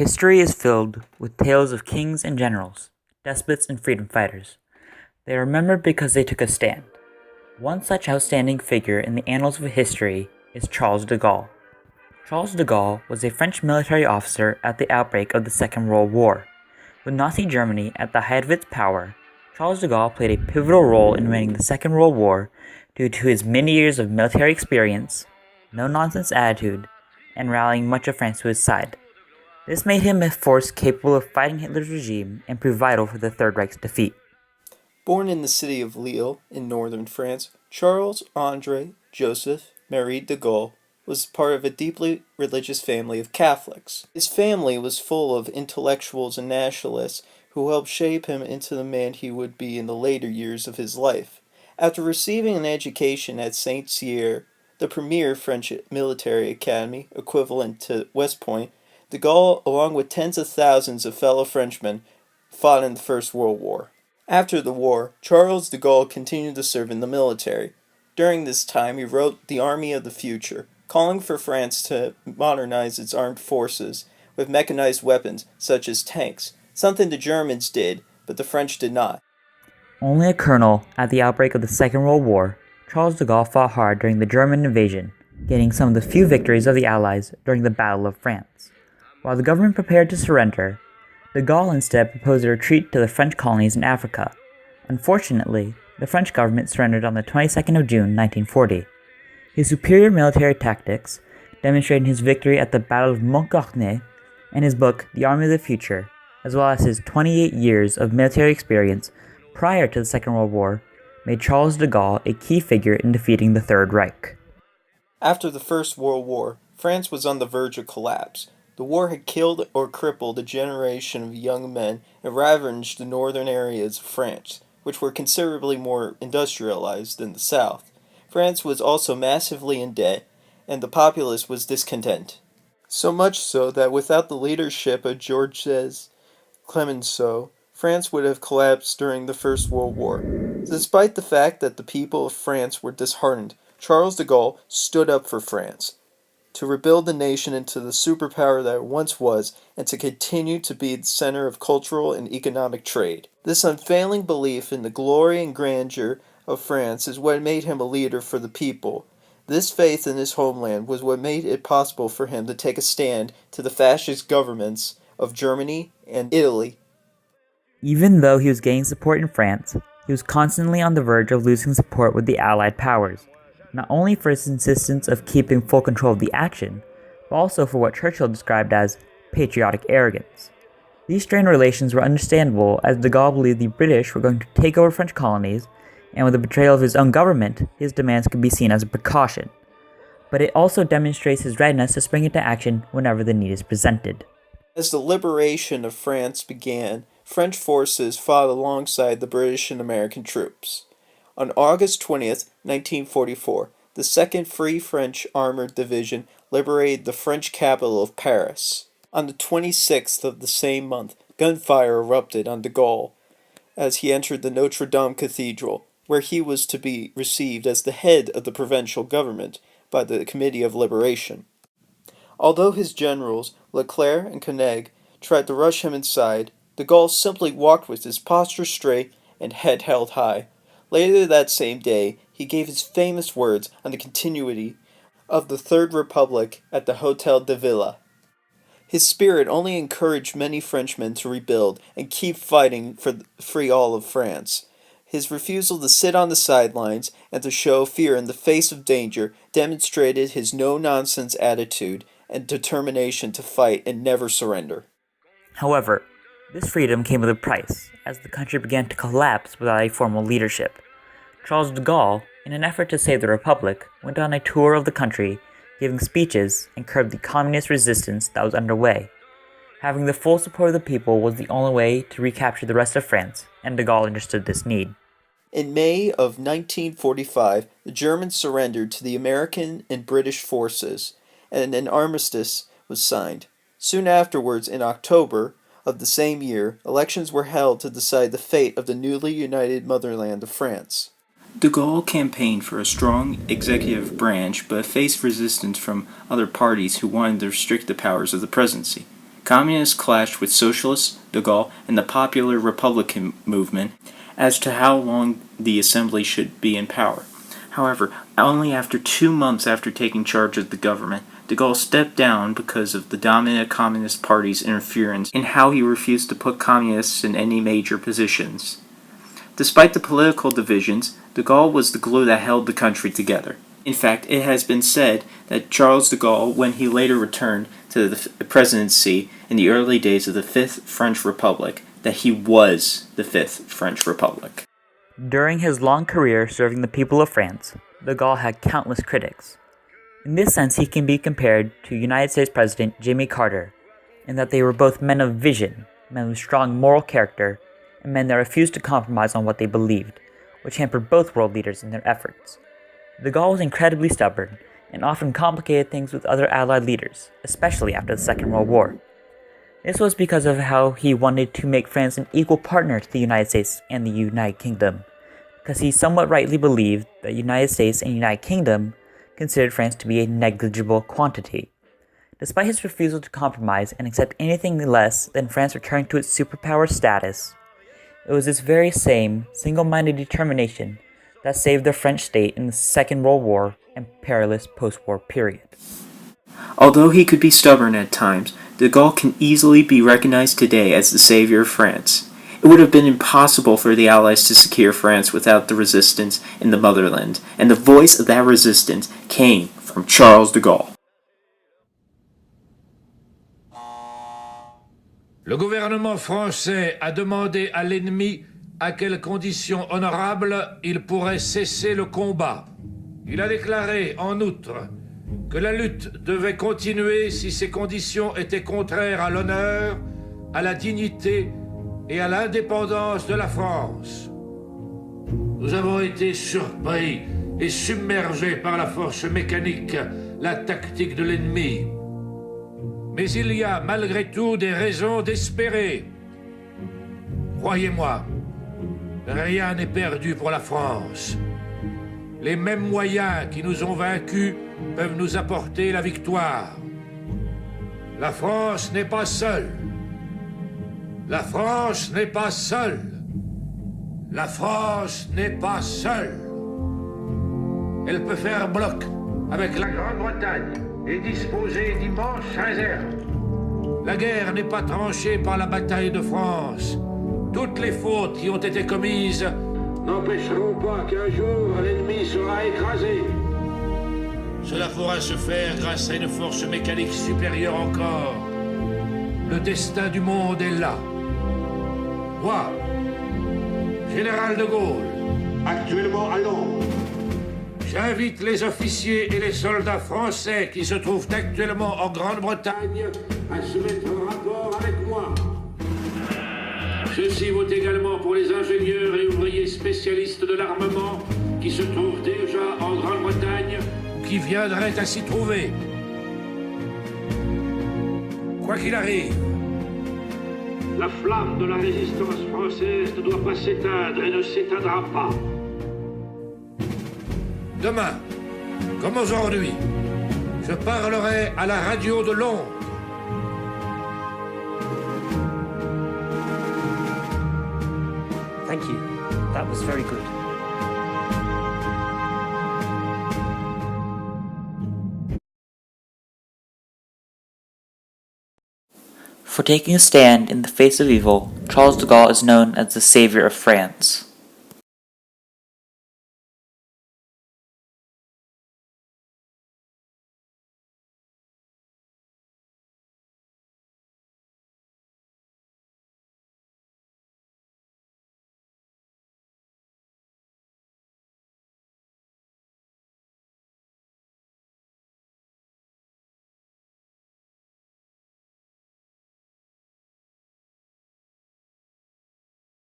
History is filled with tales of kings and generals, despots and freedom fighters. They are remembered because they took a stand. One such outstanding figure in the annals of history is Charles de Gaulle. Charles de Gaulle was a French military officer at the outbreak of the Second World War. With Nazi Germany at the height of its power, Charles de Gaulle played a pivotal role in winning the Second World War due to his many years of military experience, no-nonsense attitude, and rallying much of France to his side. This made him a force capable of fighting Hitler's regime and proved vital for the Third Reich's defeat. Born in the city of Lille in northern France, Charles André Joseph Marie de Gaulle was part of a deeply religious family of Catholics. His family was full of intellectuals and nationalists who helped shape him into the man he would be in the later years of his life. After receiving an education at Saint-Cyr, the premier French military academy, equivalent to West Point, de Gaulle, along with tens of thousands of fellow Frenchmen, fought in the First World War. After the war, Charles de Gaulle continued to serve in the military. During this time, he wrote The Army of the Future, calling for France to modernize its armed forces with mechanized weapons such as tanks, something the Germans did, but the French did not. Only a colonel at the outbreak of the Second World War, Charles de Gaulle fought hard during the German invasion, gaining some of the few victories of the Allies during the Battle of France. While the government prepared to surrender, de Gaulle instead proposed a retreat to the French colonies in Africa. Unfortunately, the French government surrendered on the 22nd of June, 1940. His superior military tactics, demonstrated his victory at the Battle of Montgarnet, and his book, The Army of the Future, as well as his 28 years of military experience prior to the Second World War, made Charles de Gaulle a key figure in defeating the Third Reich. After the First World War, France was on the verge of collapse. The war had killed or crippled a generation of young men and ravaged the northern areas of France, which were considerably more industrialized than the south. France was also massively in debt, and the populace was discontent. So much so that without the leadership of Georges Clemenceau, France would have collapsed during the First World War. Despite the fact that the people of France were disheartened, Charles de Gaulle stood up for France, to rebuild the nation into the superpower that it once was, and to continue to be the center of cultural and economic trade. This unfailing belief in the glory and grandeur of France is what made him a leader for the people. This faith in his homeland was what made it possible for him to take a stand to the fascist governments of Germany and Italy. Even though he was gaining support in France, he was constantly on the verge of losing support with the Allied powers, not only for his insistence of keeping full control of the action, but also for what Churchill described as patriotic arrogance. These strained relations were understandable as de Gaulle believed the British were going to take over French colonies, and with the betrayal of his own government, his demands could be seen as a precaution. But it also demonstrates his readiness to spring into action whenever the need is presented. As the liberation of France began, French forces fought alongside the British and American troops. On August 20th, 1944, the 2nd Free French Armored Division liberated the French capital of Paris. On the 26th of the same month, gunfire erupted on de Gaulle as he entered the Notre Dame Cathedral, where he was to be received as the head of the provincial government by the Committee of Liberation. Although his generals, Leclerc and Koenig, tried to rush him inside, de Gaulle simply walked with his posture straight and head held high. Later that same day, he gave his famous words on the continuity of the Third Republic at the Hôtel de Ville. His spirit only encouraged many Frenchmen to rebuild and keep fighting for free all of France. His refusal to sit on the sidelines and to show fear in the face of danger demonstrated his no-nonsense attitude and determination to fight and never surrender. However, this freedom came with a price, as the country began to collapse without a formal leadership. Charles de Gaulle, in an effort to save the Republic, went on a tour of the country, giving speeches and curbed the communist resistance that was underway. Having the full support of the people was the only way to recapture the rest of France, and de Gaulle understood this need. In May of 1945, the Germans surrendered to the American and British forces, and an armistice was signed. Soon afterwards, in October of the same year, elections were held to decide the fate of the newly united motherland of France. De Gaulle campaigned for a strong executive branch, but faced resistance from other parties who wanted to restrict the powers of the presidency. Communists clashed with Socialists, de Gaulle, and the Popular Republican movement as to how long the assembly should be in power. However, only after 2 months after taking charge of the government, de Gaulle stepped down because of the dominant Communist Party's interference in how he refused to put communists in any major positions. Despite the political divisions, de Gaulle was the glue that held the country together. In fact, it has been said that Charles de Gaulle, when he later returned to the presidency in the early days of the Fifth French Republic, that he was the Fifth French Republic. During his long career serving the people of France, de Gaulle had countless critics. In this sense, he can be compared to United States President Jimmy Carter, in that they were both men of vision, men with strong moral character, and men that refused to compromise on what they believed, which hampered both world leaders in their efforts. De Gaulle was incredibly stubborn, and often complicated things with other Allied leaders, especially after the Second World War. This was because of how he wanted to make France an equal partner to the United States and the United Kingdom, because he somewhat rightly believed that the United States and United Kingdom considered France to be a negligible quantity. Despite his refusal to compromise and accept anything less than France returning to its superpower status, it was this very same single-minded determination that saved the French state in the Second World War and perilous post-war period. Although he could be stubborn at times, de Gaulle can easily be recognized today as the savior of France. It would have been impossible for the Allies to secure France without the resistance in the motherland, and the voice of that resistance came from Charles de Gaulle. Le gouvernement français a demandé à l'ennemi à quelles conditions honorables il pourrait cesser le combat. Il a déclaré, en outre, que la lutte devait continuer si ces conditions étaient contraires à l'honneur, à la dignité et à l'indépendance de la France. Nous avons été surpris et submergés par la force mécanique, la tactique de l'ennemi. Mais il y a malgré tout des raisons d'espérer. Croyez-moi, rien n'est perdu pour la France. Les mêmes moyens qui nous ont vaincus peuvent nous apporter la victoire. La France n'est pas seule. La France n'est pas seule. La France n'est pas seule. Elle peut faire bloc avec la Grande-Bretagne et disposer d'immenses réserves. La guerre n'est pas tranchée par la bataille de France. Toutes les fautes qui ont été commises n'empêcheront pas qu'un jour l'ennemi sera écrasé. Cela pourra se faire grâce à une force mécanique supérieure encore. Le destin du monde est là. Moi, général de Gaulle, actuellement à Londres, j'invite les officiers et les soldats français qui se trouvent actuellement en Grande-Bretagne à se mettre en rapport avec moi. Ceci vaut également pour les ingénieurs et ouvriers spécialistes de l'armement qui se trouvent déjà en Grande-Bretagne ou qui viendraient à s'y trouver. Quoi qu'il arrive, la flamme de la résistance française ne doit pas s'éteindre et ne s'éteindra pas. Demain, comme aujourd'hui, je parlerai à la radio de Londres. Thank you. That was very good. For taking a stand in the face of evil, Charles de Gaulle is known as the savior of France.